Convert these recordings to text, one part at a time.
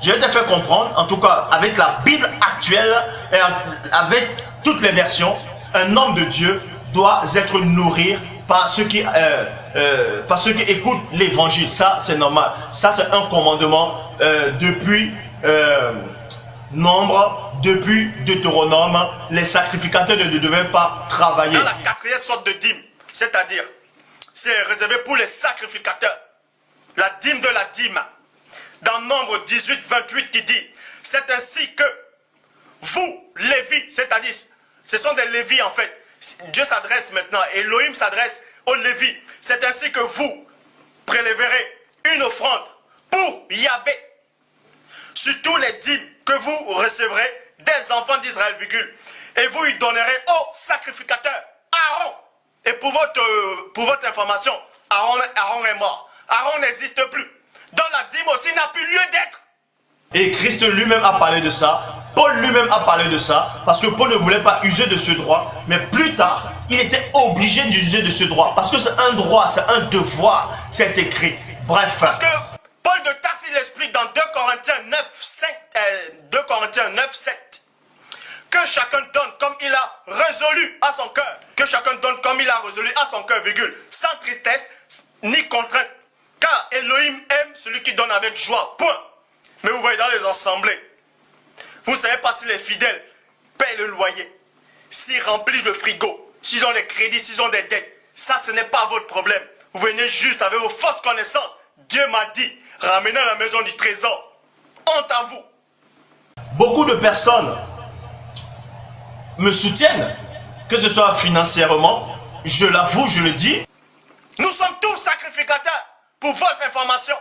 Je vais te faire comprendre, en tout cas avec la Bible actuelle et avec toutes les versions, un homme de Dieu doit être nourri par ceux qui écoutent l'évangile. Ça, c'est normal. Ça, c'est un commandement depuis Nombre, depuis Deutéronome. Les sacrificateurs ne devaient pas travailler. Dans la quatrième sorte de dîme, c'est-à-dire, c'est réservé pour les sacrificateurs. La dîme de la dîme. Dans Nombre 18, 28 qui dit, c'est ainsi que vous, Lévi, c'est-à-dire, ce sont des Lévis en fait. Dieu s'adresse maintenant, Elohim s'adresse aux Lévis. C'est ainsi que vous prélèverez une offrande pour Yahvé sur tous les dîmes que vous recevrez des enfants d'Israël, et vous y donnerez au sacrificateur Aaron. Et pour votre information, Aaron est mort. Aaron n'existe plus. Dans la dîme aussi n'a plus lieu d'être. Et Christ lui-même a parlé de ça. Paul lui-même a parlé de ça. Parce que Paul ne voulait pas user de ce droit. Mais plus tard, il était obligé d'user de ce droit. Parce que c'est un droit, c'est un devoir. C'est écrit. Bref. Parce que Paul de Tarse, il explique dans 2 Corinthiens 9, 7. Que chacun donne comme il a résolu à son cœur. Que chacun donne comme il a résolu à son cœur, sans tristesse ni contrainte. Car Elohim aime celui qui donne avec joie. Point. Mais vous voyez dans les assemblées, vous ne savez pas si les fidèles paient le loyer, s'ils remplissent le frigo, s'ils ont les crédits, s'ils ont des dettes. Ça, ce n'est pas votre problème. Vous venez juste avec vos fausses connaissances. Dieu m'a dit, ramenez à la maison du trésor. Honte à vous. Beaucoup de personnes me soutiennent, que ce soit financièrement, je l'avoue, je le dis. Nous sommes tous sacrificateurs, pour votre information.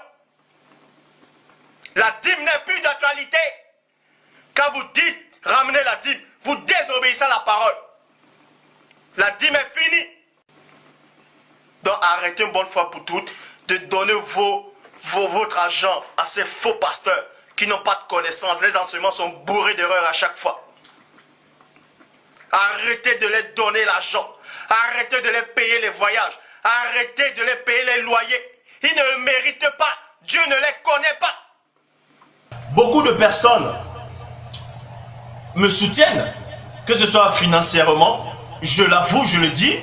La dîme n'est plus d'actualité. Quand vous dites ramenez la dîme, vous désobéissez à la parole. La dîme est finie. Donc arrêtez une bonne fois pour toutes de donner votre argent à ces faux pasteurs qui n'ont pas de connaissances. Les enseignements sont bourrés d'erreurs à chaque fois. Arrêtez de les donner l'argent. Arrêtez de les payer les voyages. Arrêtez de les payer les loyers. Ils ne le méritent pas. Dieu ne les connaît pas. Beaucoup de personnes me soutiennent, que ce soit financièrement, je l'avoue, je le dis.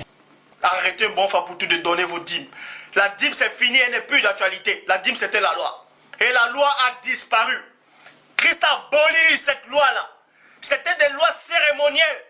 Arrêtez une bonne fois pour tout de donner vos dîmes. La dîme c'est fini, elle n'est plus d'actualité. La dîme c'était la loi. Et la loi a disparu. Christ a aboli cette loi-là. C'était des lois cérémonielles.